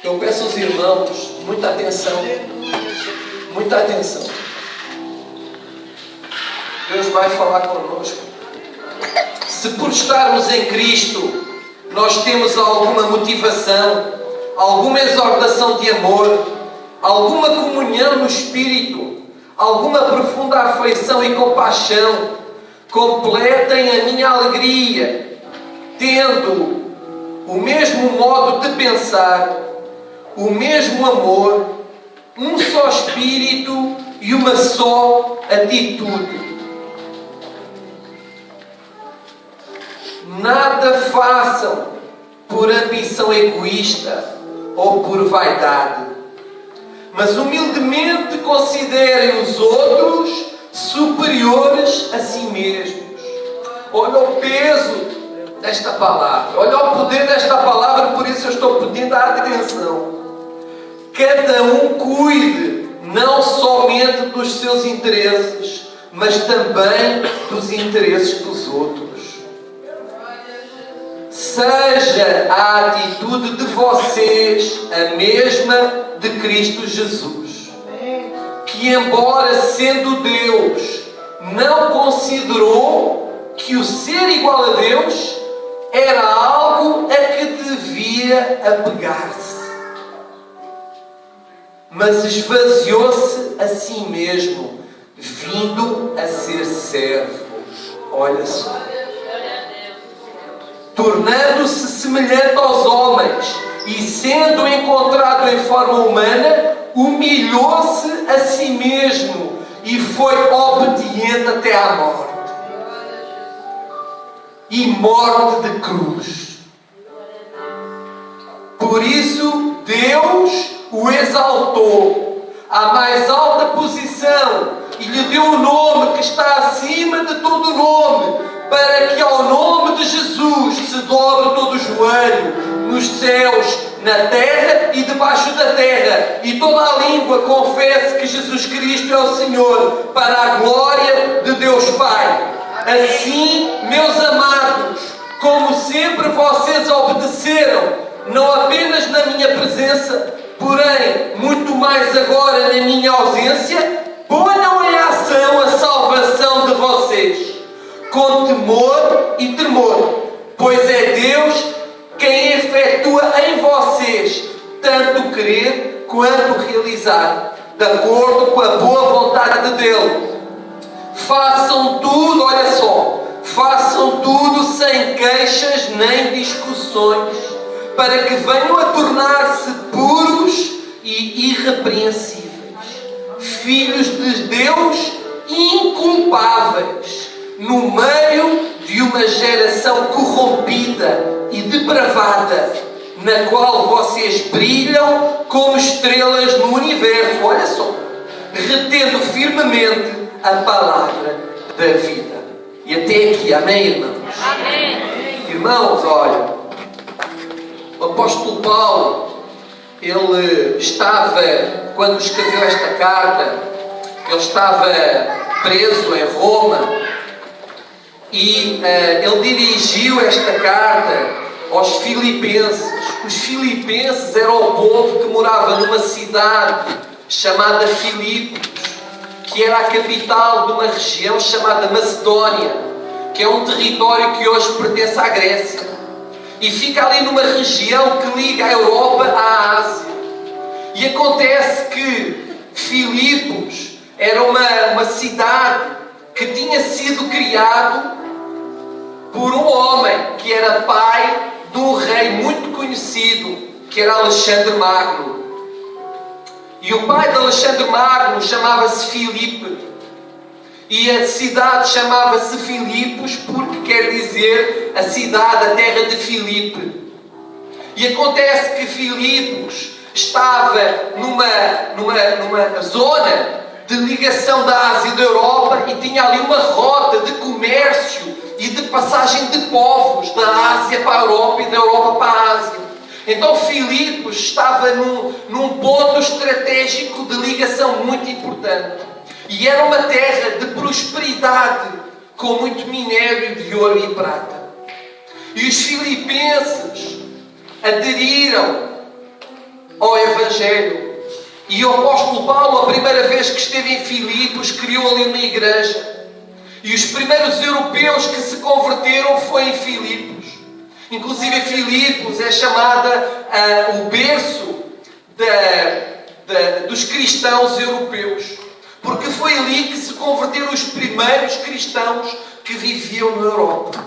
Eu peço aos irmãos muita atenção. Muita atenção. Deus vai falar conosco. Se por estarmos em Cristo nós temos alguma motivação, alguma exortação de amor, alguma comunhão no Espírito, alguma profunda afeição e compaixão, completem a minha alegria, tendo o mesmo modo de pensar, o mesmo amor, um só Espírito e uma só atitude. Nada façam por ambição egoísta ou por vaidade, mas humildemente considerem os outros superiores a si mesmos. Olha o peso desta palavra, olha o poder desta palavra, por isso eu estou pedindo a atenção. Cada um cuide não somente dos seus interesses, mas também dos interesses dos outros. Seja a atitude de vocês a mesma de Cristo Jesus, que, embora sendo Deus, não considerou que o ser igual a Deus era algo a que devia apegar-se, mas esvaziou-se a si mesmo, vindo a ser servo. Olha só. Tornando-se semelhante aos homens e sendo encontrado em forma humana, humilhou-se a si mesmo e foi obediente até à morte. E morte de cruz. Por isso Deus o exaltou à mais alta posição e lhe deu o nome que está acima de todo nome, para que ao nome de Jesus se dobre todo o joelho, nos céus, na terra e debaixo da terra, e toda a língua confesse que Jesus Cristo é o Senhor, para a glória de Deus Pai. Assim, meus amados, como sempre vocês obedeceram, não apenas na minha presença, porém, muito mais agora na minha ausência, ponham em ação a salvação de vocês, com temor e tremor, pois é Deus quem efetua em vocês tanto querer quanto realizar, de acordo com a boa vontade dele. Façam tudo, olha só, façam tudo sem queixas nem discussões, para que venham a tornar-se puros e irrepreensíveis, filhos de Deus inculpáveis, no meio de uma geração corrompida e depravada, na qual vocês brilham como estrelas no universo, olha só, retendo firmemente a palavra da vida. E até aqui, amém, irmãos? Amém. Irmãos, olha, o apóstolo Paulo, ele estava, quando escreveu esta carta, ele estava preso em Roma, e ele dirigiu esta carta aos filipenses. Os filipenses eram o povo que morava numa cidade chamada Filipos, que era a capital de uma região chamada Macedónia, que é um território que hoje pertence à Grécia, e fica ali numa região que liga a Europa à Ásia. E acontece que Filipos era uma cidade que tinha sido criado por um homem que era pai de um rei muito conhecido, que era Alexandre Magno. E o pai de Alexandre Magno chamava-se Filipe, e a cidade chamava-se Filipos, porque quer dizer a cidade, a terra de Filipe. E acontece que Filipos estava numa zona de ligação da Ásia e da Europa, e tinha ali uma rota de comércio e de passagem de povos da Ásia para a Europa e da Europa para a Ásia. Então Filipos estava num ponto estratégico de ligação muito importante, e era uma terra de prosperidade, com muito minério de ouro e prata. E os filipenses aderiram ao Evangelho. E o apóstolo Paulo, a primeira vez que esteve em Filipos, criou ali uma igreja. E os primeiros europeus que se converteram foi em Filipos. Inclusive Filipos é chamada o berço dos cristãos europeus. Porque foi ali que se converteram os primeiros cristãos que viviam na Europa.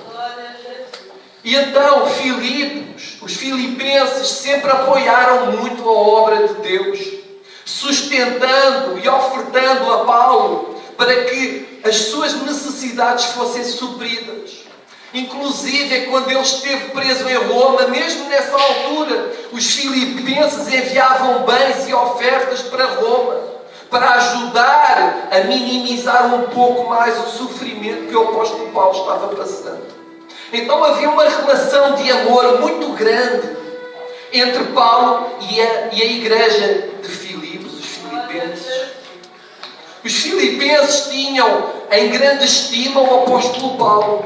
E então Filipos, os filipenses sempre apoiaram muito a obra de Deus, sustentando e ofertando a Paulo para que as suas necessidades fossem supridas. Inclusive, quando ele esteve preso em Roma, mesmo nessa altura, os filipenses enviavam bens e ofertas para Roma, para ajudar a minimizar um pouco mais o sofrimento que o apóstolo Paulo estava passando. Então havia uma relação de amor muito grande entre Paulo e a igreja de Filipos, os filipenses. Os filipenses tinham em grande estima o apóstolo Paulo.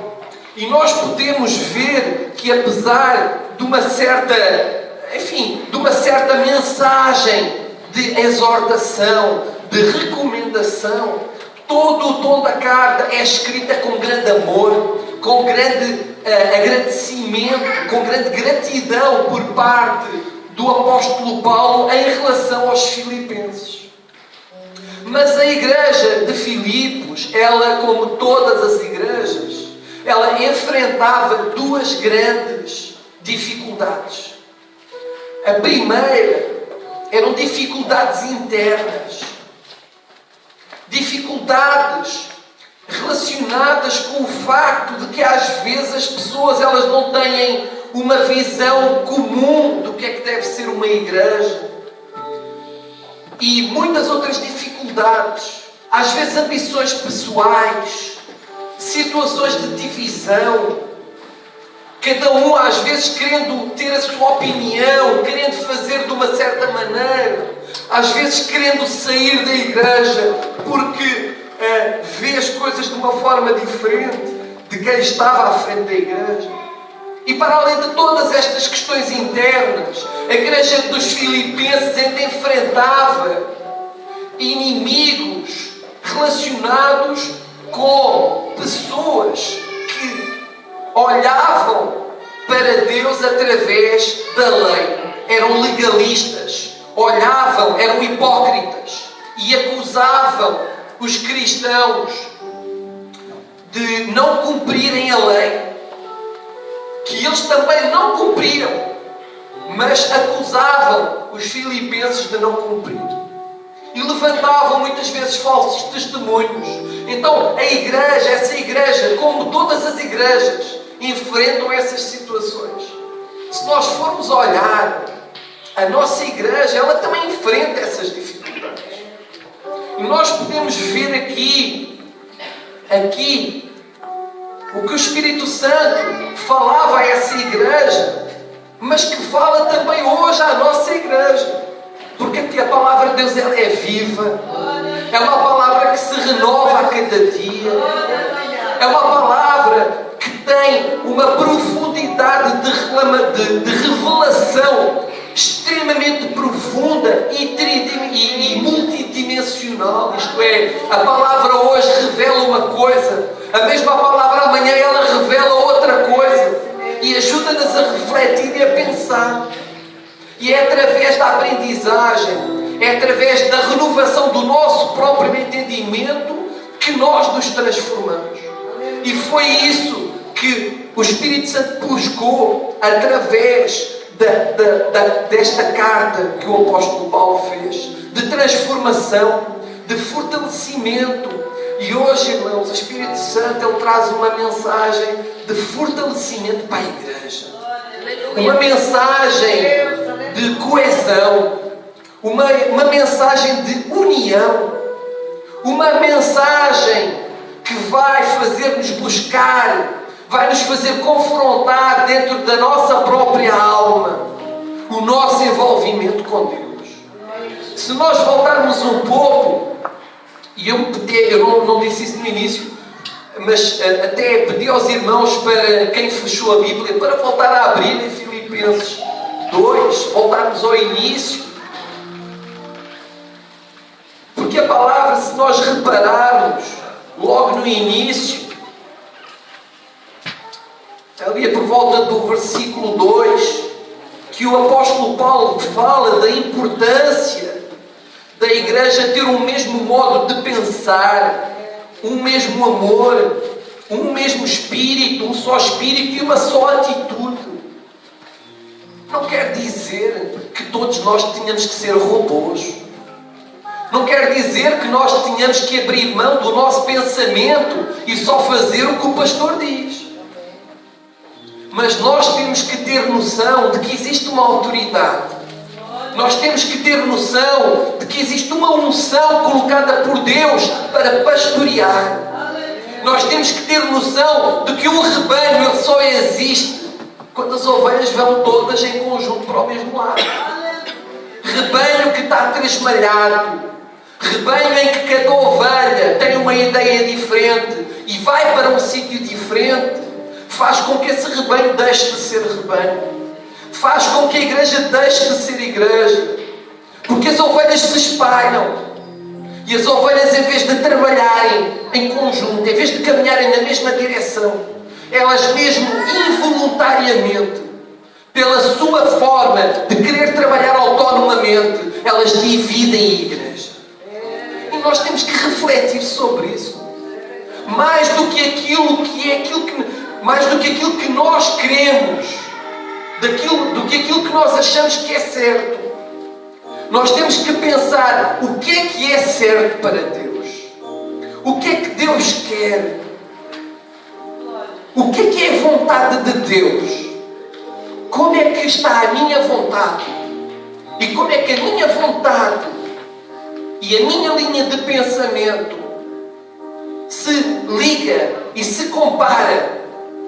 E nós podemos ver que, apesar de uma certa mensagem de exortação, de recomendação, todo o tom da carta é escrita com grande amor, com grande agradecimento, com grande gratidão por parte do apóstolo Paulo em relação aos filipenses. Mas a igreja de Filipos, ela, como todas as igrejas, ela enfrentava duas grandes dificuldades. A primeira eram dificuldades internas. Dificuldades relacionadas com o facto de que às vezes as pessoas elas não têm uma visão comum do que é que deve ser uma igreja. E muitas outras dificuldades. Às vezes ambições pessoais, situações de divisão, cada um às vezes querendo ter a sua opinião, querendo fazer de uma certa maneira, às vezes querendo sair da igreja porque vê as coisas de uma forma diferente de quem estava à frente da igreja. E para além de todas estas questões internas, a igreja dos filipenses ainda enfrentava inimigos relacionados com pessoas que olhavam para Deus através da lei. Eram legalistas, olhavam, eram hipócritas e acusavam os cristãos de não cumprirem a lei, que eles também não cumpriam, mas acusavam os filipenses de não cumprir. E levantavam muitas vezes falsos testemunhos. Então essa igreja, como todas as igrejas, enfrentam essas situações. Se nós formos olhar, a nossa igreja, ela também enfrenta essas dificuldades. E nós podemos ver aqui o que o Espírito Santo falava a essa igreja, mas que fala também hoje à nossa igreja. Porque a palavra de Deus ela é viva, é uma palavra que se renova a cada dia, é uma palavra que tem uma profundidade de revelação extremamente profunda e multidimensional. Isto é, a palavra hoje revela uma coisa, a mesma palavra amanhã ela revela outra coisa e ajuda-nos a refletir e a pensar. E é através da aprendizagem, é através da renovação do nosso próprio entendimento que nós nos transformamos. E foi isso que o Espírito Santo buscou através desta carta que o apóstolo Paulo fez, de transformação, de fortalecimento. E hoje, irmãos, o Espírito Santo ele traz uma mensagem de fortalecimento para a igreja, uma mensagem de coesão, uma mensagem de união, uma mensagem que vai fazer-nos buscar, vai nos fazer confrontar dentro da nossa própria alma o nosso envolvimento com Deus. Se nós voltarmos um pouco, e eu não disse isso no início, mas até pedi aos irmãos, para quem fechou a Bíblia, para voltar a abrir em Filipenses 2, voltarmos ao início Porque a palavra, se nós repararmos logo no início, ali por volta do versículo 2, que o apóstolo Paulo fala da importância da igreja ter um mesmo modo de pensar, um mesmo amor, um mesmo espírito, um só espírito e uma só atitude. Não quer dizer que todos nós tenhamos que ser robôs. Não quer dizer que nós tenhamos que abrir mão do nosso pensamento e só fazer o que o pastor diz. Mas nós temos que ter noção de que existe uma autoridade. Nós temos que ter noção de que existe uma unção colocada por Deus para pastorear. Nós temos que ter noção de que o rebanho ele só existe quando as ovelhas vão todas em conjunto para o mesmo lado. Rebanho que está tresmalhado. Rebanho em que cada ovelha tem uma ideia diferente e vai para um sítio diferente, faz com que esse rebanho deixe de ser rebanho. Faz com que a igreja deixe de ser igreja. Porque as ovelhas se espalham. E as ovelhas, em vez de trabalharem em conjunto, em vez de caminharem na mesma direção, elas mesmo involuntariamente, pela sua forma de querer trabalhar autonomamente, elas dividem a igreja. E nós temos que refletir sobre isso. Mais do que aquilo que nós queremos, do que aquilo que nós achamos que é certo. Nós temos que pensar o que é certo para Deus. O que é que Deus quer? O que é a vontade de Deus? Como é que está a minha vontade? E como é que a minha vontade e a minha linha de pensamento se liga e se compara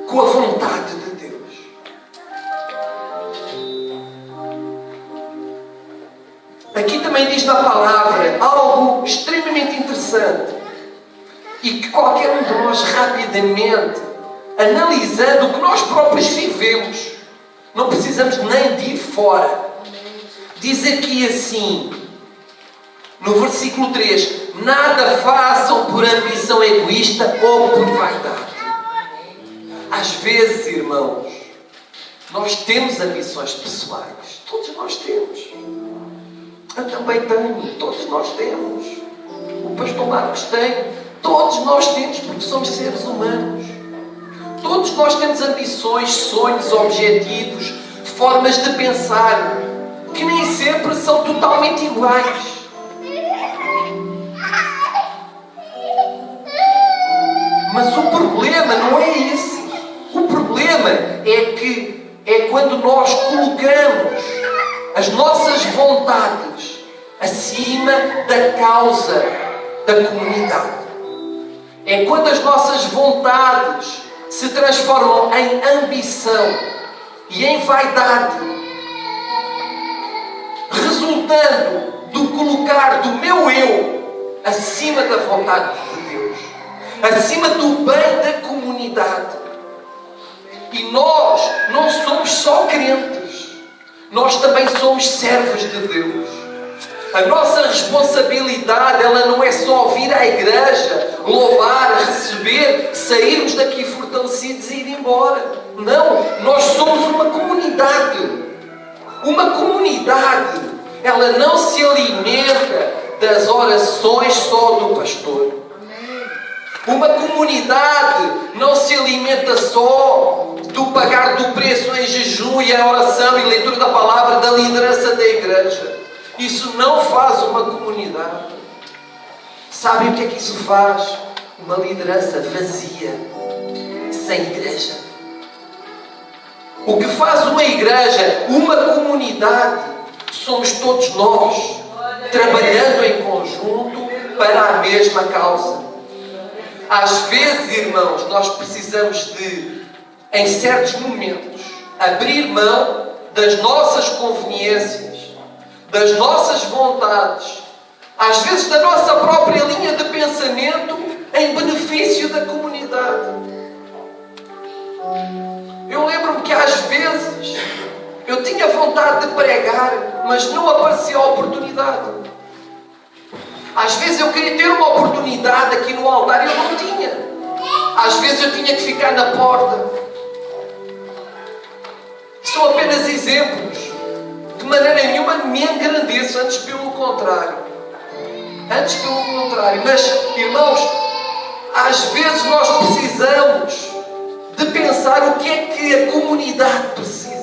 com a vontade de Deus? Aqui também diz na palavra algo extremamente interessante e que qualquer um de nós rapidamente, analisando o que nós próprios vivemos, não precisamos nem de ir fora. Diz aqui assim, no versículo 3, nada façam por ambição egoísta ou por vaidade. Às vezes, irmãos, nós temos ambições pessoais. Todos nós temos. Eu também tenho. Todos nós temos. O pastor Marcos tem. Todos nós temos, porque somos seres humanos. Todos nós temos ambições, sonhos, objetivos, formas de pensar, que nem sempre são totalmente iguais. Mas o problema não é esse. O problema é quando nós colocamos as nossas vontades acima da causa da comunidade. É quando as nossas vontades se transformam em ambição e em vaidade, resultando do colocar do meu eu acima da vontade de Deus, acima do bem da comunidade. E nós não somos só crentes, nós também somos servos de Deus. A nossa responsabilidade, ela não é só vir à igreja, louvar, receber, sairmos daqui fortalecidos e ir embora. Não, nós somos uma comunidade. Uma comunidade, ela não se alimenta das orações só do pastor. Uma comunidade não se alimenta só do pagar do preço em jejum e a oração e leitura da palavra da liderança da igreja. Isso não faz uma comunidade. Sabem o que é que isso faz? Uma liderança vazia, sem igreja. O que faz uma igreja, uma comunidade, somos todos nós, trabalhando em conjunto para a mesma causa. Às vezes, irmãos, nós precisamos de, em certos momentos, abrir mão das nossas conveniências, das nossas vontades, às vezes da nossa própria linha de pensamento, em benefício da comunidade. Eu lembro-me que às vezes eu tinha vontade de pregar, mas não aparecia a oportunidade. Às vezes eu queria ter uma oportunidade aqui no altar e eu não tinha. Às vezes eu tinha que ficar na porta. São apenas exemplos. De maneira nenhuma me engrandeço, antes pelo contrário. Antes pelo contrário. Mas, irmãos, às vezes nós precisamos de pensar o que é que a comunidade precisa.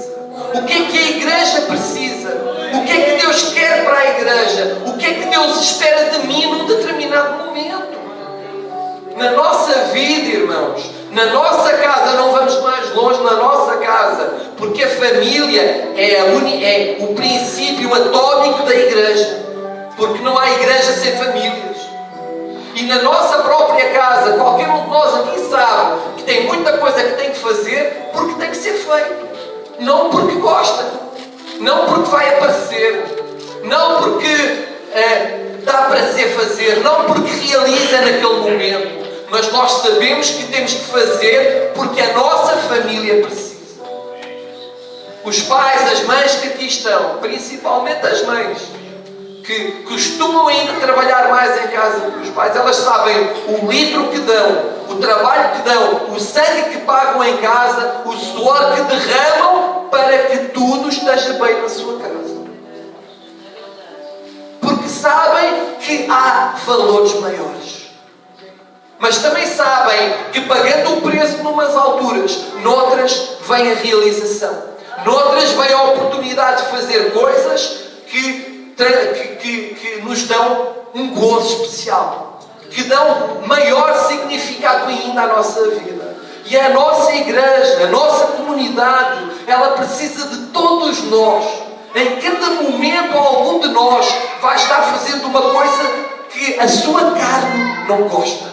O que é que a igreja precisa. O que é que Deus quer para a igreja. O que é que Deus espera de mim num determinado momento. Na nossa vida, irmãos, na nossa casa, não vamos mais longe, na nossa casa, porque a família é o princípio atómico da igreja, porque não há igreja sem famílias. E na nossa própria casa, qualquer um de nós aqui sabe que tem muita coisa que tem que fazer porque tem que ser feito, não porque gosta, não porque vai aparecer, não porque dá prazer fazer, não porque realiza naquele momento. Mas nós sabemos que temos que fazer porque a nossa família precisa. Os pais, as mães que aqui estão, principalmente as mães, que costumam ainda trabalhar mais em casa do que os pais, elas sabem o litro que dão, o trabalho que dão, o sangue que pagam em casa, o suor que derramam para que tudo esteja bem na sua casa. Porque sabem que há valores maiores. Mas também sabem que pagando o preço numas alturas, noutras vem a realização. Noutras vem a oportunidade de fazer coisas que nos dão um gozo especial. Que dão maior significado ainda à nossa vida. E a nossa igreja, a nossa comunidade, ela precisa de todos nós. Em cada momento, algum de nós vai estar fazendo uma coisa que a sua carne não gosta.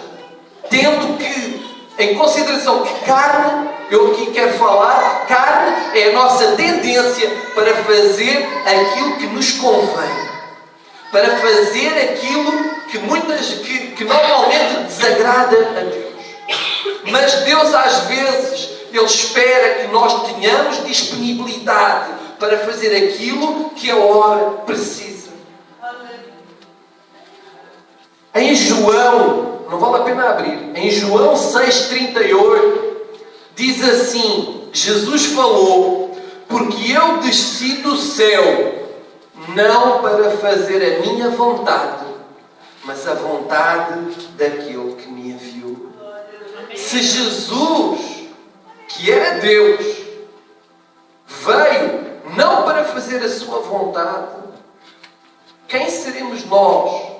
Tendo que, em consideração que carne, eu aqui quero falar, carne é a nossa tendência para fazer aquilo que nos convém. Para fazer aquilo que normalmente desagrada a Deus. Mas Deus às vezes, Ele espera que nós tenhamos disponibilidade para fazer aquilo que a hora precisa. Em João, não vale a pena abrir. Em João 6,38 diz assim: Jesus falou, porque eu desci do céu, não para fazer a minha vontade, mas a vontade daquele que me enviou. Se Jesus, que era Deus, veio não para fazer a sua vontade, quem seremos nós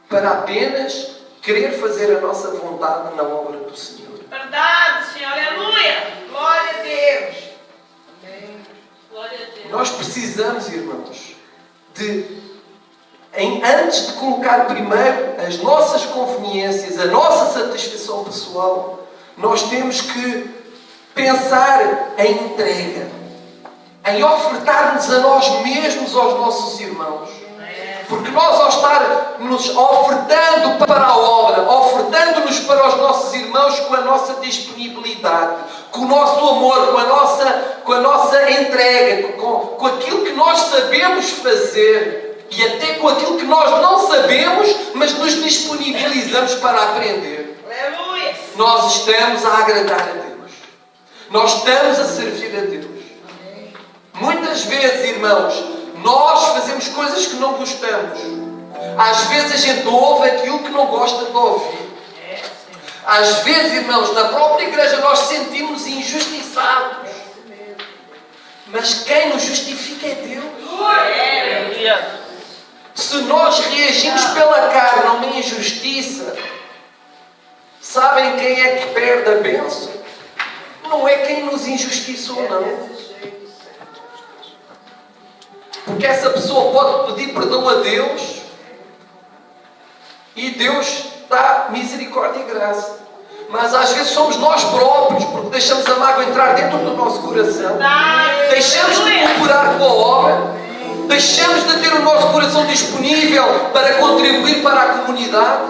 para apenas querer fazer a nossa vontade na obra do Senhor? Verdade, Senhor. Aleluia. Glória a Deus. Amém. Glória a Deus. Nós precisamos, irmãos, antes de colocar primeiro as nossas conveniências, a nossa satisfação pessoal, nós temos que pensar em entrega, em ofertar-nos a nós mesmos aos nossos irmãos. Porque nós, ao estar nos ofertando para a obra, ofertando-nos para os nossos irmãos com a nossa disponibilidade, com o nosso amor, com a nossa entrega, com aquilo que nós sabemos fazer e até com aquilo que nós não sabemos, mas nos disponibilizamos para aprender. Aleluia. Nós estamos a agradar a Deus. Nós estamos a servir a Deus. Muitas vezes, irmãos, nós fazemos coisas que não gostamos. Às vezes a gente ouve aquilo que não gosta de ouvir. Às vezes, irmãos, na própria igreja nós sentimos injustiçados. Mas quem nos justifica é Deus. Se nós reagimos pela carne a uma injustiça, sabem quem é que perde a bênção? Não é quem nos injustiçou, não. Porque essa pessoa pode pedir perdão a Deus e Deus dá misericórdia e graça. Mas às vezes somos nós próprios, porque deixamos a mágoa entrar dentro do nosso coração. Deixamos de cooperar com a obra. Deixamos de ter o nosso coração disponível para contribuir para a comunidade.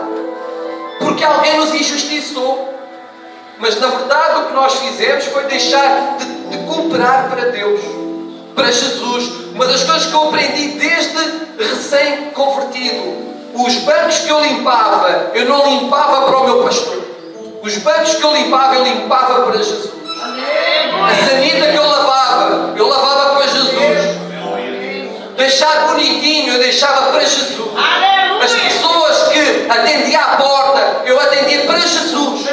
Porque alguém nos injustiçou. Mas na verdade o que nós fizemos foi deixar de cooperar para Deus, para Jesus. Uma das coisas que eu aprendi desde recém-convertido os bancos que eu limpava, eu não limpava para o meu pastor. Os bancos que eu limpava para Jesus. A sanita que eu lavava para Jesus. Deixar bonitinho, eu deixava para Jesus. As pessoas que atendia à porta, eu atendia para Jesus.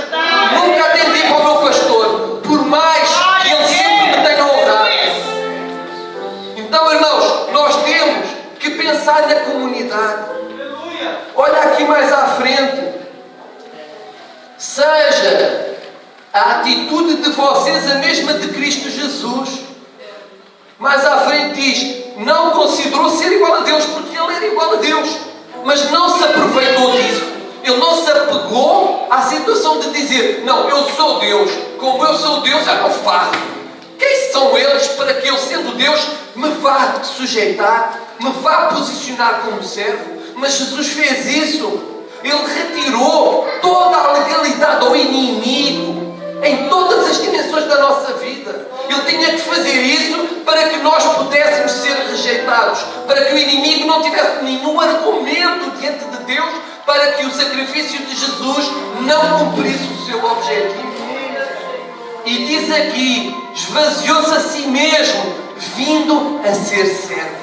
Nunca atendi para o meu pastor, por mais que ele sempre me tenha honrado. Então, irmãos, nós temos que pensar na comunidade. Olha aqui mais à frente. Seja a atitude de vocês a mesma de Cristo Jesus. Mais à frente diz: não considerou ser igual a Deus, porque ele era igual a Deus, mas não se aproveitou disso. Ele não se apegou à situação de dizer: não, eu sou Deus, como eu sou Deus, eu não faço. Quem são eles para que eu, sendo Deus, me vá sujeitar, me vá posicionar como servo? Mas Jesus fez isso. Ele retirou toda a legalidade ao inimigo em todas as dimensões da nossa vida. Ele tinha que fazer isso para que nós pudéssemos ser rejeitados, para que o inimigo não tivesse nenhum argumento diante de Deus, para que o sacrifício de Jesus não cumprisse o seu objetivo. E diz aqui: esvaziou-se a si mesmo, vindo a ser servo.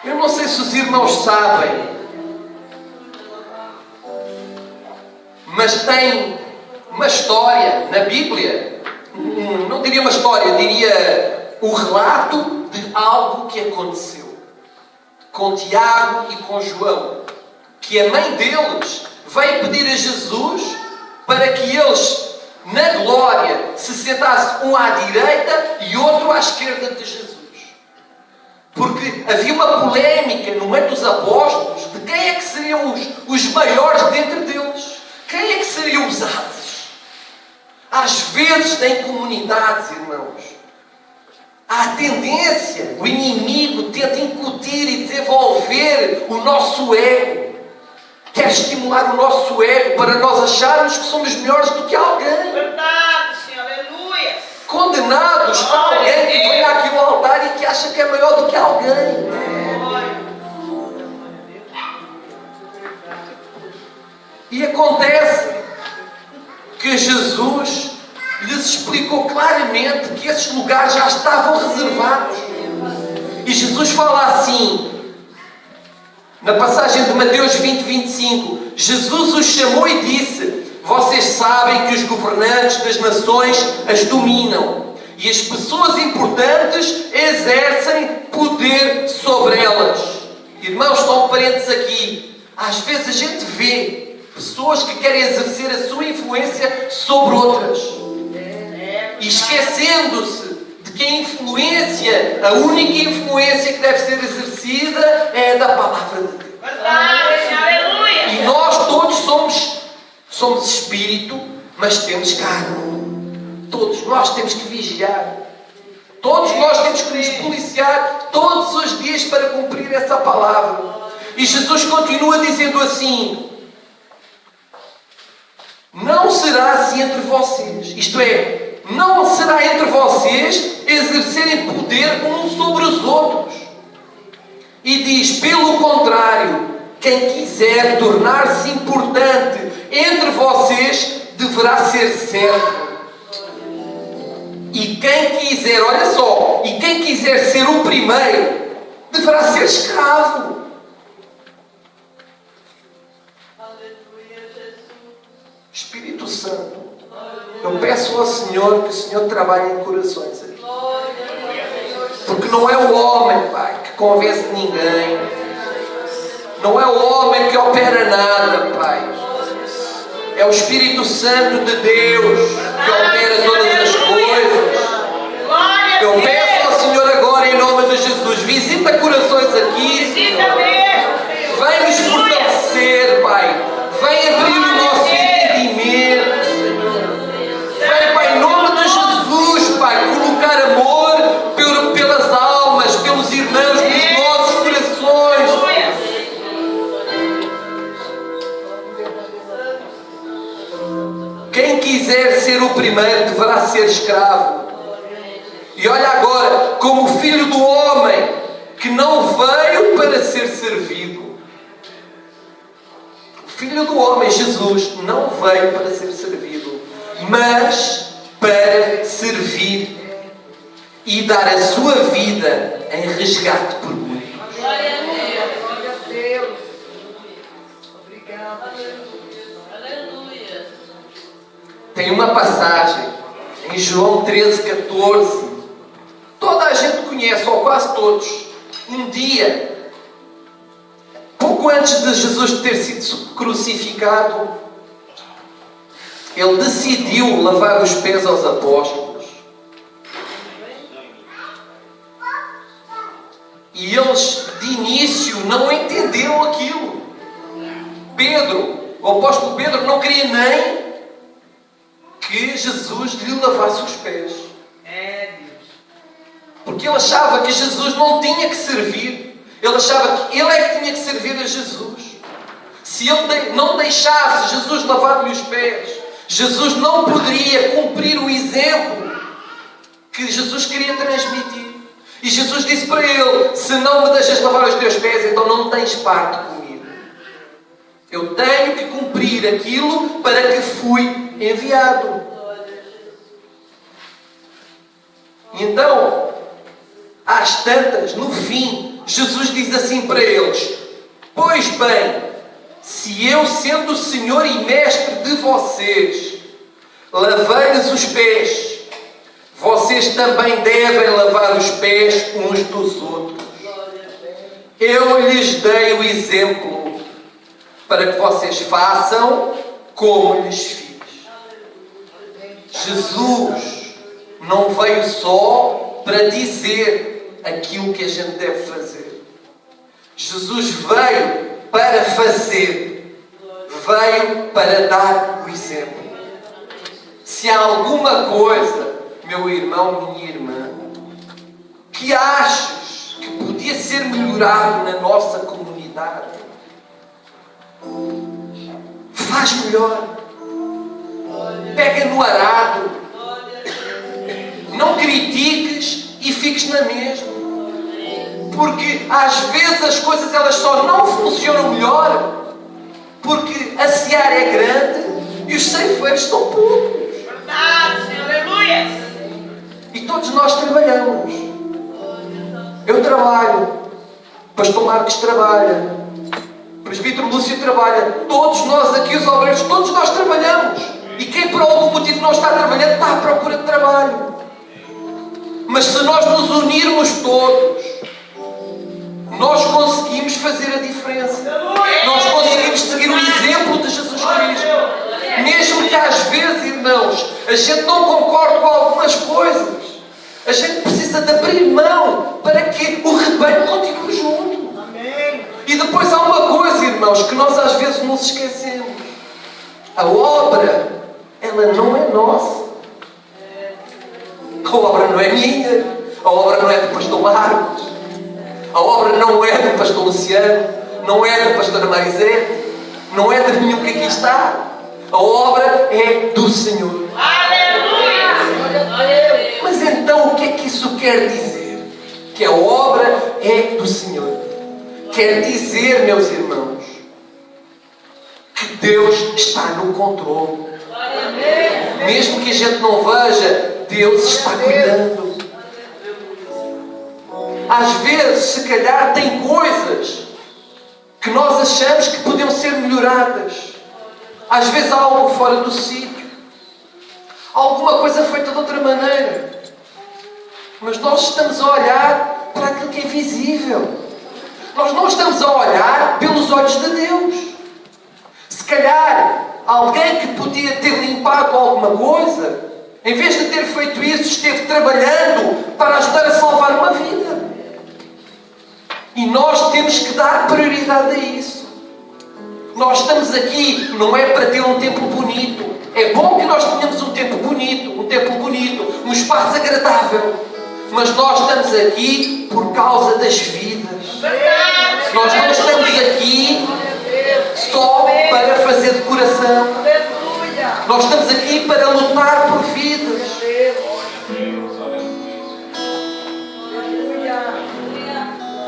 Eu não sei se os irmãos sabem, mas tem uma história na Bíblia, não diria uma história, diria o relato de algo que aconteceu com Tiago e com João, que a mãe deles veio pedir a Jesus para que eles, na glória, se sentassem um à direita e outro à esquerda de Jesus. Porque havia uma polémica no meio dos apóstolos de quem é que seriam os maiores dentre deles. Quem é que seriam os ases? Às vezes, em comunidades, irmãos, há a tendência, o inimigo tenta incutir e desenvolver o nosso ego. Quer estimular o nosso ego para nós acharmos que somos melhores do que alguém. Verdade, Senhor, aleluia. Condenados para alguém que vem aqui ao altar e que acha que é melhor do que alguém. E acontece que Jesus lhes explicou claramente que esses lugares já estavam reservados. E Jesus fala assim, na passagem de Mateus 20:25, Jesus os chamou e disse: vocês sabem que os governantes das nações as dominam e as pessoas importantes exercem poder sobre elas. Irmãos, só um parênteses aqui. Às vezes a gente vê pessoas que querem exercer a sua influência sobre outras, e esquecendo-se de que a influência, a única influência que deve ser exercida é da palavra de Deus. E nós todos somos espírito, mas temos carne. Todos nós temos que vigiar. Todos nós temos que nos policiar todos os dias para cumprir essa palavra. E Jesus continua dizendo assim: não será assim entre vocês. Isto é, não será entre vocês exercerem poder uns sobre os outros. E diz: pelo contrário, quem quiser tornar-se importante entre vocês deverá ser servo. E quem quiser, olha só, e quem quiser ser o primeiro deverá ser escravo. Espírito Santo, eu peço ao Senhor que o Senhor trabalhe em corações aqui. Porque não é o homem, Pai, que convence ninguém. Não é o homem que opera nada, Pai. É o Espírito Santo de Deus que opera todas as coisas. Eu peço ao Senhor agora, em nome de Jesus, visita corações aqui, Senhor. Vem nos fortalecer, Pai. Vem abrir o nosso entendimento, Senhor. Vem, Pai, em nome de Jesus, Pai, colocar amor pelas almas, pelos irmãos, pelos nossos corações. Quem quiser ser o primeiro deverá ser escravo. E olha agora, como filho do homem que não veio para ser servido. O Filho do Homem, Jesus, não veio para ser servido, mas para servir e dar a sua vida em resgate por muitos. Glória a Deus. Obrigado, Jesus. Aleluia. Tem uma passagem em João 13,14. Toda a gente conhece, ou quase todos. Um dia, pouco antes de Jesus ter sido crucificado, ele decidiu lavar os pés aos apóstolos. E eles, de início, não entenderam aquilo. O apóstolo Pedro, não queria nem que Jesus lhe lavasse os pés. Porque ele achava que Jesus não tinha que servir. Ele achava que ele é que tinha que servir a Jesus. Se ele não deixasse Jesus lavar-lhe os pés, Jesus não poderia cumprir o exemplo que Jesus queria transmitir. E Jesus disse para ele: se não me deixas lavar os teus pés, então não tens parte comigo. Eu tenho que cumprir aquilo para que fui enviado. E então, às tantas, no fim, Jesus diz assim para eles: pois bem, se eu, sendo o Senhor e Mestre de vocês, lavei-lhes os pés, vocês também devem lavar os pés uns dos outros. Eu lhes dei o exemplo para que vocês façam como lhes fiz. Jesus não veio só para dizer aquilo que a gente deve fazer. Jesus veio para fazer. Veio para dar o exemplo. Se há alguma coisa, meu irmão, minha irmã, que achas que podia ser melhorado na nossa comunidade, faz melhor. Pega no arado. Não critiques e fiques na mesma. Porque às vezes as coisas elas só não funcionam melhor porque a seara é grande e os ceifeiros são poucos. Verdade, Senhor. Aleluia. E todos nós trabalhamos. Eu trabalho. Pastor Marcos trabalha. Presbítero Lúcio trabalha. Todos nós aqui, os obreiros, todos nós trabalhamos. E quem por algum motivo não está trabalhando, está à procura de trabalho. Mas se nós nos unirmos todos, nós conseguimos fazer a diferença. Nós conseguimos seguir o exemplo de Jesus Cristo. Mesmo que às vezes, irmãos, a gente não concorde com algumas coisas, a gente precisa de abrir mão para que o rebanho continue junto. E depois há uma coisa, irmãos, que nós às vezes nos esquecemos. A obra, ela não é nossa. A obra não é minha. A obra não é do pastor Marcos. A obra não é do pastor Luciano. Não é da pastora Marisete. Não é de nenhum que aqui está. A obra é do Senhor. Aleluia. Mas então o que é que isso quer dizer? Que a obra é do Senhor. Quer dizer, meus irmãos, que Deus está no controle. Mesmo que a gente não veja, Deus está cuidando. Às vezes, se calhar, tem coisas que nós achamos que podiam ser melhoradas. Às vezes há algo fora do sítio. Alguma coisa feita de outra maneira. Mas nós estamos a olhar para aquilo que é visível. Nós não estamos a olhar pelos olhos de Deus. Se calhar, alguém que podia ter limpado alguma coisa, em vez de ter feito isso, esteve trabalhando para ajudar a salvar uma vida. E nós temos que dar prioridade a isso. Nós estamos aqui, não é para ter um templo bonito. É bom que nós tenhamos um templo bonito, um espaço agradável. Mas nós estamos aqui por causa das vidas. Nós não estamos aqui só para fazer decoração. Nós estamos aqui para lutar por vidas.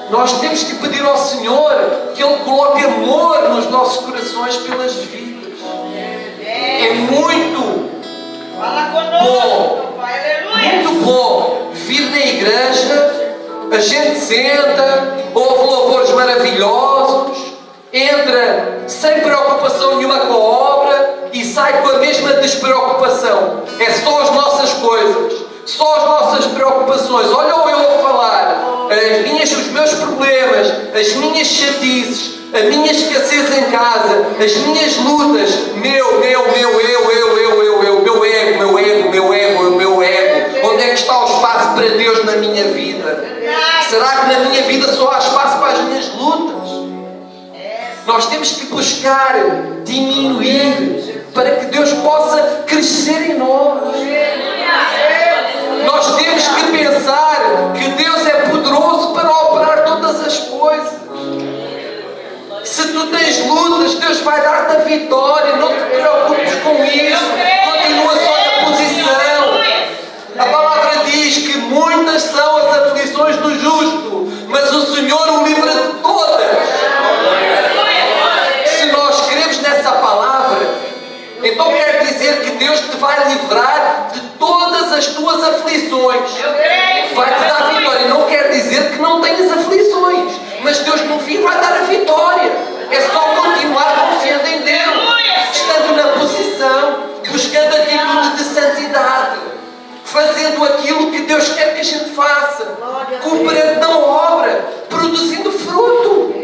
Nós temos que pedir ao Senhor que Ele coloque amor nos nossos corações pelas vidas. É muito Fala conosco, meu Pai. Aleluia. muito bom vir na igreja, a gente senta, ouve louvores maravilhosos, entra sem preocupação nenhuma com a obra e sai com a mesma despreocupação. É só as nossas coisas, só as nossas preocupações. Olha o eu a falar, os meus problemas, as minhas chatices, a minha escassez em casa, as minhas lutas, meu ego. Onde é que está o espaço para Deus na minha vida? Será que na minha vida só há espaço para as minhas lutas? Nós temos que buscar diminuir para que Deus possa crescer em nós. Nós temos que pensar que Deus é poderoso para operar todas as coisas. Se tu tens lutas, Deus vai dar-te a vitória. Não te preocupes com isso. Continua só na posição. A palavra diz que muitas são as aflições do justo, mas o Senhor o livra de todas. Se nós cremos nessa palavra, então quer dizer que Deus te vai livrar de todas as tuas aflições. Vai-te dar vitória. Não quer dizer que não tenhas aflições, mas Deus no fim vai dar a vitória. É só continuar confiando em Deus, estando na posição, buscando atitudes de santidade, fazendo aquilo que Deus quer que a gente faça, cooperando na obra, produzindo fruto.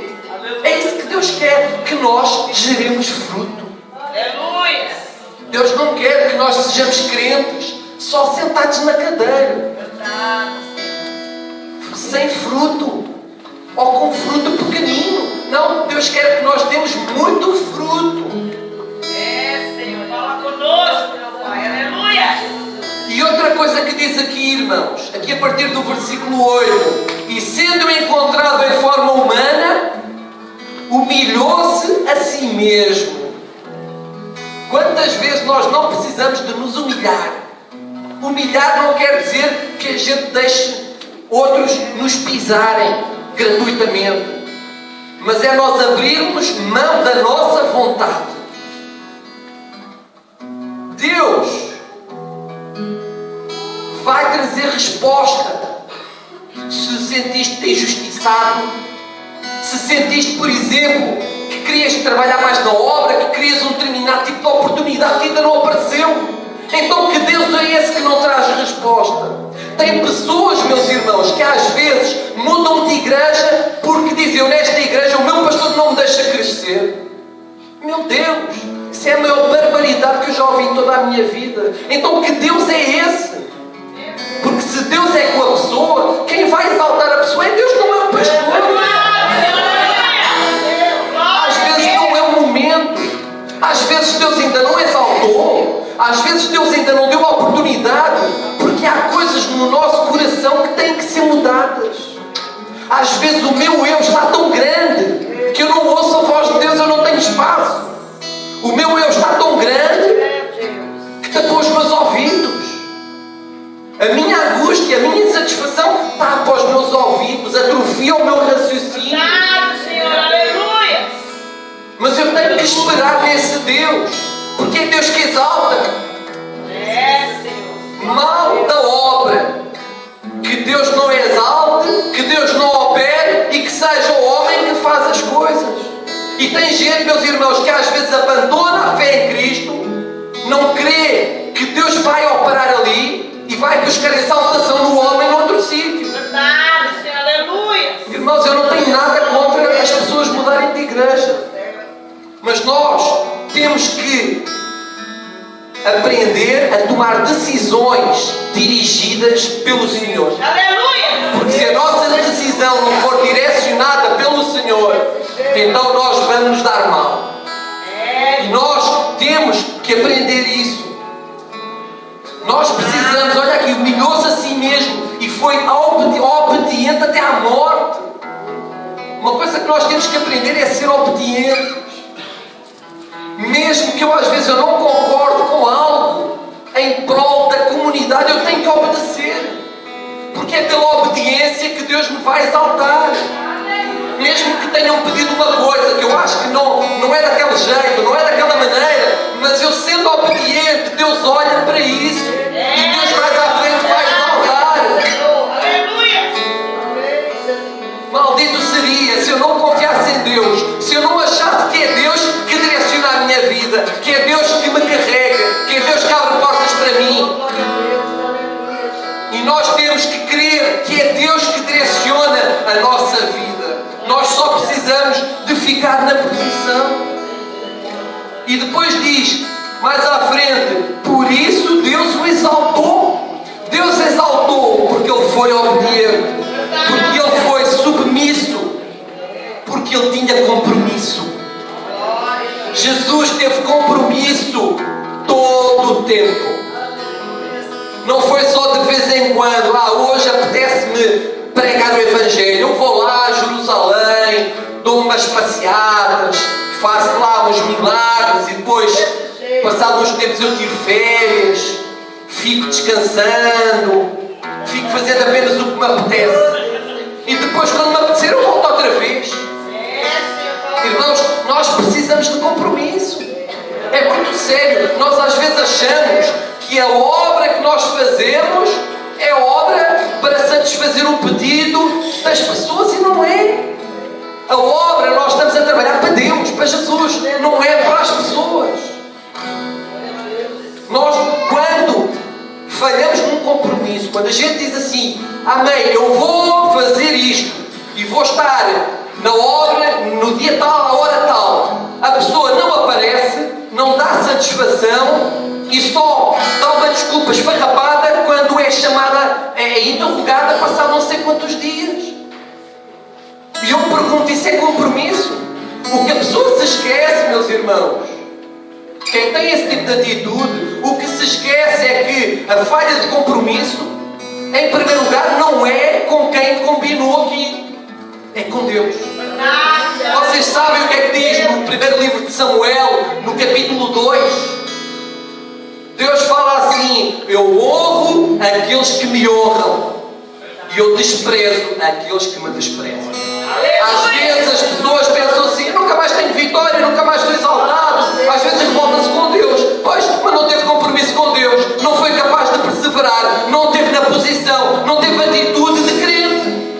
É isso que Deus quer, que nós geremos fruto. Deus não quer que nós sejamos crentes só sentados na cadeira, sem fruto, ou com fruto pequenino. Não, Deus quer que nós demos muito fruto. Senhor, fala conosco, meu Pai. Aleluia. E outra coisa que diz aqui, irmãos, aqui a partir do versículo 8: e sendo encontrado em forma humana, humilhou-se a si mesmo. Quantas vezes nós não precisamos de nos humilhar? Humilhar não quer dizer que a gente deixe outros nos pisarem gratuitamente, mas é nós abrirmos mão da nossa vontade. Deus vai trazer resposta. Se sentiste injustiçado, se sentiste, por exemplo, que querias trabalhar mais na obra, que querias um determinado tipo de oportunidade que ainda não apareceu, então que Deus é esse que não traz resposta. Tem pessoas, meus irmãos, que às vezes mudam de igreja porque dizem: nesta igreja o meu pastor não me deixa crescer. Meu Deus, isso é a maior barbaridade que eu já ouvi em toda a minha vida. Então que Deus é esse? Porque se Deus é com a pessoa, quem vai exaltar a pessoa é Deus, não é o pastor. Às vezes não é o momento. Às vezes Deus ainda não exaltou. Às vezes Deus ainda não deu a oportunidade, porque há coisas no nosso coração que têm que ser mudadas. Às vezes o meu eu está tão grande que eu não ouço a voz de Deus, eu não tenho espaço. O meu eu está tão grande que tapou os meus ouvidos. A minha angústia, a minha insatisfação tapa os meus ouvidos, atrofia o meu raciocínio. Senhor, aleluia. Mas eu tenho que esperar nesse Deus, porque é Deus que exalta. Senhor. Mal da obra que Deus não exalte, que Deus não opere e que seja o homem que faz as coisas. E tem gente, meus irmãos, que às vezes abandona a fé em Cristo, não crê que Deus vai operar ali e vai buscar exaltação no homem noutro sítio. Verdade, Senhor, aleluia. Irmãos, eu não tenho nada contra as pessoas mudarem de igreja, mas nós temos que aprender a tomar decisões dirigidas pelo Senhor. Aleluia. Porque se a nossa decisão não for direcionada pelo Senhor, então nós vamos nos dar mal. E nós temos que aprender isso. Nós precisamos, olha aqui, humilhou-se a si mesmo e foi obediente até à morte. Uma coisa que nós temos que aprender é ser obedientes. Mesmo que eu às vezes eu não concordo com algo em prol da comunidade, eu tenho que obedecer. Porque é pela obediência que Deus me vai exaltar. mesmo que tenham pedido uma coisa que eu acho que não é daquele jeito, não é daquela maneira, mas eu sendo obediente, Deus olha para isso e Deus mais à frente vai exaltar. Aleluia. Maldito seria se eu não confiasse em Deus, se eu não achasse que é Deus que direciona a minha vida, que é Deus que me carrega, que é Deus que abre portas para mim. E nós temos que crer que é Deus que direciona a nossa vida. Nós só precisamos de ficar na posição. E depois diz, mais à frente, por isso Deus o exaltou. Deus exaltou porque Ele foi obediente, porque Ele foi submisso, porque Ele tinha compromisso. Jesus teve compromisso todo o tempo. Não foi só de vez em quando, hoje apetece-me pregar o Evangelho, eu vou lá a Jerusalém, dou umas passeadas, faço lá uns milagres e depois, passados uns tempos, eu tiro férias, fico descansando, fico fazendo apenas o que me apetece. E depois, quando me apetecer, eu volto outra vez. Irmãos, nós precisamos de compromisso. É muito sério. Nós às vezes achamos que a obra que nós fazemos é obra para satisfazer o pedido das pessoas e não é. A obra, nós estamos a trabalhar para Deus, para Jesus, não é para as pessoas. Nós, quando falhamos num compromisso, quando a gente diz assim, amém, eu vou fazer isto e vou estar na obra, no dia tal, à hora tal, a pessoa não aparece, não dá satisfação e só dá uma desculpa esfarrapada quando é chamada, é interrogada, passar não sei quantos dias. E eu me pergunto, isso é compromisso? O que a pessoa se esquece, meus irmãos, quem tem esse tipo de atitude, o que se esquece é que a falha de compromisso, em primeiro lugar, não é com quem combinou aqui, é com Deus. Vocês sabem o que é que diz no primeiro livro de Samuel, no capítulo 2? Deus fala assim, eu honro aqueles que me honram e eu desprezo aqueles que me desprezam. Às vezes as pessoas pensam assim, eu nunca mais tenho vitória, nunca mais estou exaltado. Às vezes revolta-se com Deus, pois, mas não teve compromisso com Deus, não foi capaz de perseverar, não teve na posição, não teve atitude de crente.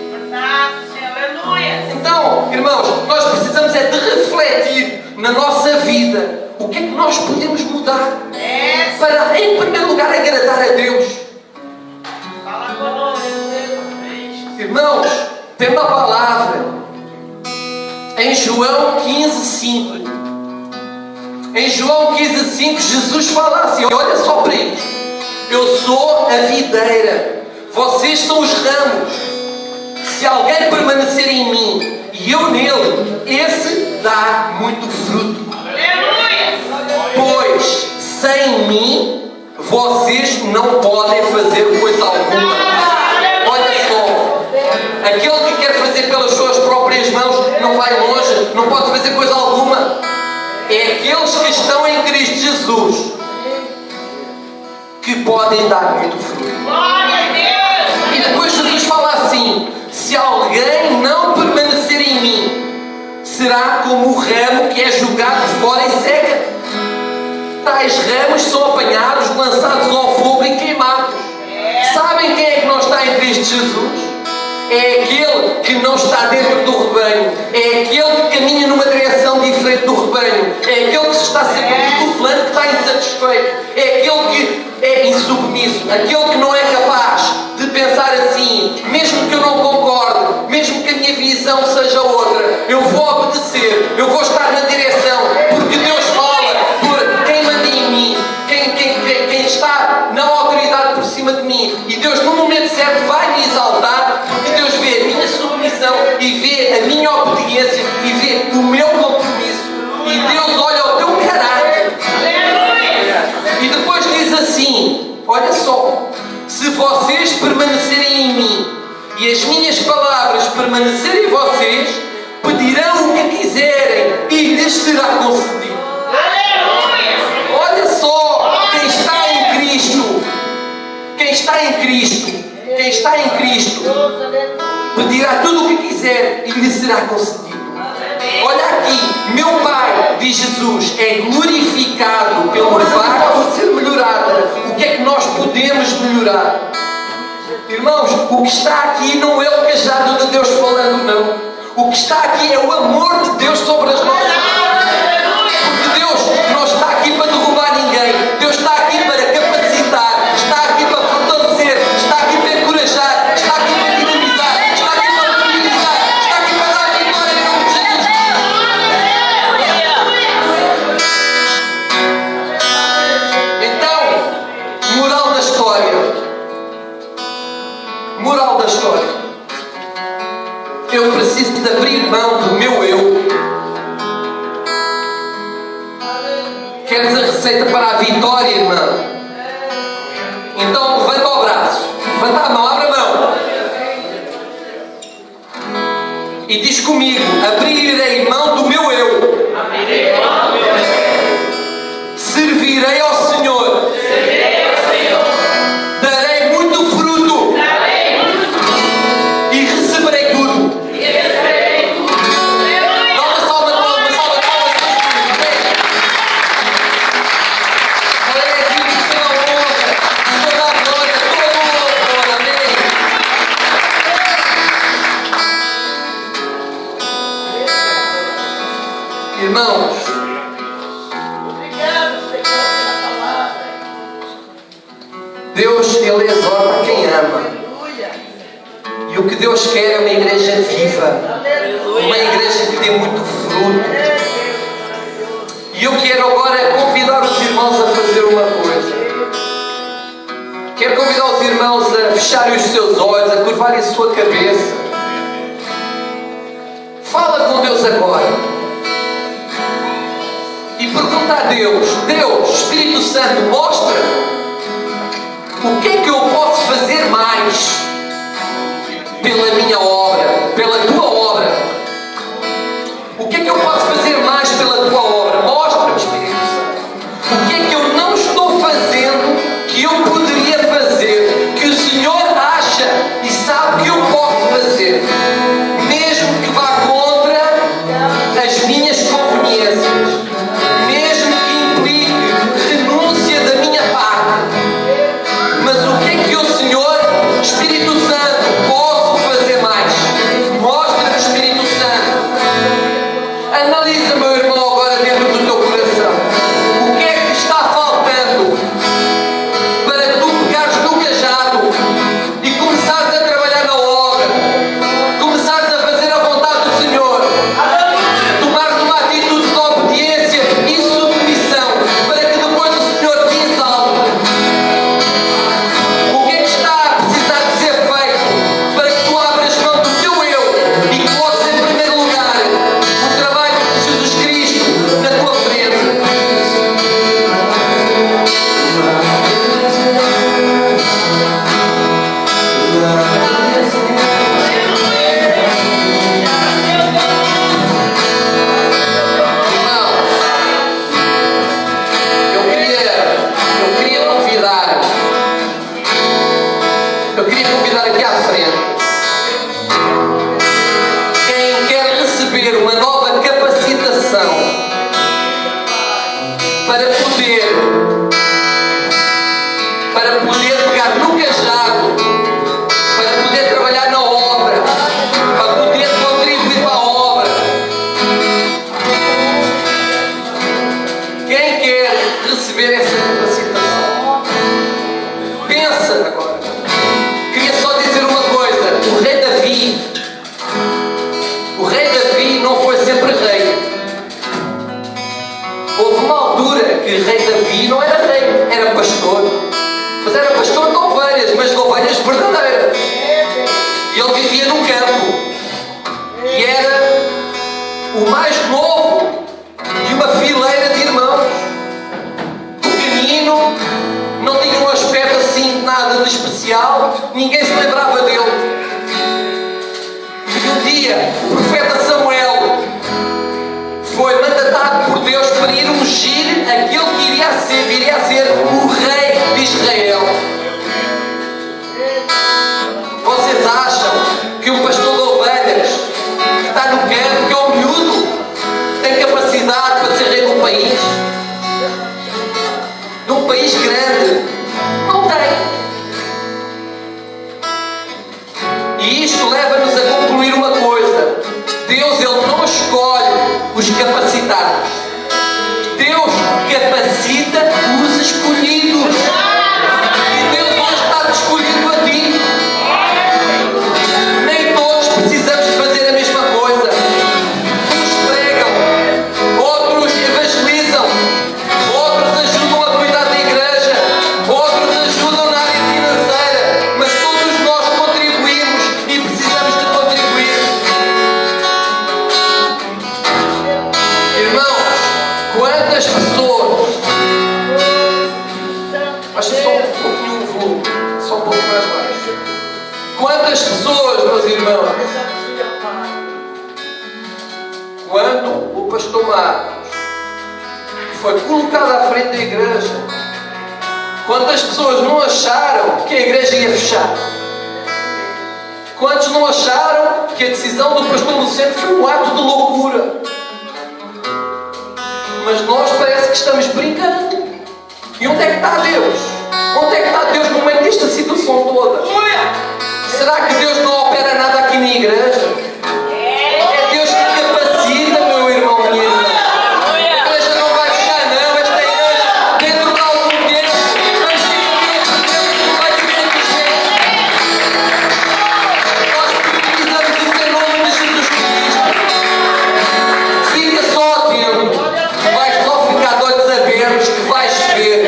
Então, irmãos, nós precisamos é de refletir na nossa vida o que é que nós podemos mudar para, em primeiro lugar, agradar a Deus. Irmãos, tem uma palavra em João 15:5. Em João 15:5, Jesus fala assim, olha só para isto. Eu sou a videira, vocês são os ramos. Se alguém permanecer em mim e eu nele, esse dá muito fruto. Pois sem mim vocês não podem fazer coisa alguma. Olha só, aquele que quer fazer pelas suas próprias mãos não vai longe, não pode fazer coisa alguma. É aqueles que estão em Cristo Jesus que podem dar muito fruto. E depois Jesus fala assim, se alguém não permanecer em mim, será como o ramo que é jogado fora e seca. Tais ramos são apanhados, lançados ao fogo e queimados. Sabem quem é que não está em Cristo Jesus? É aquele que não está dentro do rebanho. É aquele que caminha numa direção diferente do rebanho. É aquele que se está sempre burlando, que está insatisfeito. É aquele que é insubmisso. Aquele que não é capaz de pensar assim, mesmo que eu não concorde, mesmo que a minha visão seja outra, eu vou obedecer, eu vou estar na direção, porque Deus fala por quem manda em mim, quem está na autoridade por cima de mim. E Deus no momento certo vai me exaltar, porque Deus vê a minha submissão e vê a minha obediência e vê o meu compromisso. E Deus olha o teu caráter. E depois diz assim, olha só, se vocês permanecerem em mim e as minhas palavras permanecerem em vocês, pedirão o que quiserem e lhes será concedido. Olha só, quem está em Cristo, quem está em Cristo pedirá tudo o que quiser. quiser e lhe será concedido. Olha aqui, meu Pai, diz Jesus, é glorificado pelo facto de ser melhorado. O que é que nós podemos melhorar? Irmãos, o que está aqui não é o cajado de Deus falando, não. O que está aqui é o amor de Deus sobre as nossas vidas. Porque Deus não está aqui para derrubar ninguém. Deus está aqui para capacitar, está aqui para fortalecer, está aqui para encorajar, está aqui para dinamizar, está aqui para mobilizar, está aqui para dar vitória em nome de Jesus. Então, moral da história. Moral da história. Eu preciso de abrir mão do meu eu. Queres a receita para a vitória, irmão? Então levanta o braço, levanta a mão, abre a mão e diz comigo: abrirei mão do meu eu. Servirei ao Senhor. Darei muito fruto. E receberei tudo. Dá uma salva de palmas, uma salva de palmas. É Deus toda a honra, toda a glória, todo o louvor. Amém. Irmãos, Deus, Ele exorta quem ama. E o que Deus quer é uma igreja viva, uma igreja que dê muito fruto. E eu quero agora convidar os irmãos a fazer uma coisa. Quero convidar os irmãos a fecharem os seus olhos, a curvarem a sua cabeça. Fala com Deus agora. E pergunta a Deus: Deus, Espírito Santo, mostra-me o que é que eu posso fazer mais pela minha obra, pela tua obra. O que é que eu posso fazer mais pela tua obra? Mostra-me, Espírito Santo. O que é que eu não estou fazendo que eu poderia fazer, que o Senhor acha e sabe que eu posso fazer, mesmo que vá contra as minhas conveniências, mesmo que implique renúncia da minha parte. Mas o que é que o Senhor, Espírito Santo, posso fazer mais? Mostra-me, Espírito Santo. Analisa, meu irmão, agora dentro do teu coração. O que é que está faltando para tu pegares no cajado e começares a trabalhar na obra, começares a fazer a vontade do Senhor, tomares uma atitude de obediência e submissão, para que depois o Senhor te exalte? O que é que está a precisar de ser feito para que tu abras mão do teu eu e coloques em primeiro lugar o trabalho de Jesus Cristo na tua frente? Eu queria convidar aqui à frente quem quer receber uma nova capacitação para poder pegar no cajado, para poder trabalhar na obra, para poder contribuir para a obra. Quem quer receber essa capacitação? Pensa agora. Queria só dizer uma coisa: o rei Davi não foi sempre rei. Houve uma altura que o rei Davi não era rei, era pastor. Mas era pastor de ovelhas, mas de ovelhas verdadeiras. E ele vivia num campo. E era o mais novo de uma fileira de irmãos. Pequenino, não tinha um aspecto assim nada de especial, ninguém se lembrava dele. E um dia o profeta Samuel foi mandatado por Deus para ir ungir aquele que viria a ser o rei de Israel. Vocês acham que um pastor de ovelhas num país grande. Não tem. E isto leva-nos a concluir uma coisa. Deus, Ele não escolhe os capacitados. Deus capacita os escolhidos. E Deus não está te escolhendo a ti. Nem todos precisamos de fazer a mesma coisa. Uns pregam, outros evangelizam, outros ajudam a cuidar da igreja, outros ajudam na área financeira, mas todos nós contribuímos e precisamos de contribuir. Irmãos, quantas pessoas, baixa só um pouquinho o volume, só um pouco mais baixo. Quantas pessoas, meus irmãos, quando o pastor Marcos foi colocado à frente da igreja, quantas pessoas não acharam que a igreja ia fechar? Quantos não acharam que a decisão do pastor Luciano foi um ato de loucura? Mas nós parece que estamos brincando. E onde é que está Deus? Onde é que está Deus no meio desta situação toda? Será que Deus não opera nada aqui na igreja? É Deus que capacita, meu irmão, minha irmã. A igreja não vai fechar, não. Esta igreja, dentro de algum tempo, vamos ter que vai dizer que nós precisamos dizer o nome de Jesus Cristo. Fica só atento. Vais só ficar de olhos abertos que vais ver.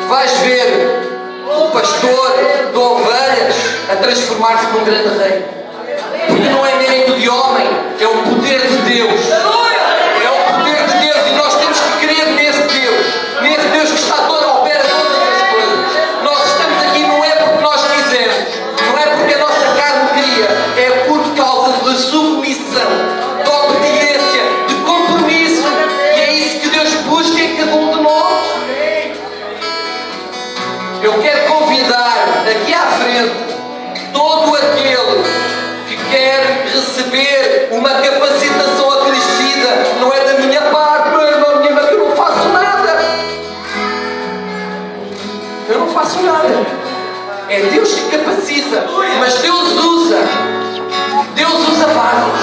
Vais ver o pastor de ovelhas a transformar-se num grande rei. Porque não é mérito de homem, é o poder de Deus. É o poder de Deus e nós temos que crer nesse Deus que está todo ao pé de todas as coisas. Nós estamos aqui não é porque nós quisemos, não é porque a nossa carne queria, é por causa da submissão, de obediência, de compromisso. E é isso que Deus busca em cada um de nós. Eu quero convidar aqui à frente todo aquele que quer receber uma capacitação acrescida. Não é da minha parte, meu irmão, minha irmã, que eu não faço nada. Eu não faço nada. É Deus que capacita. Mas Deus usa vários.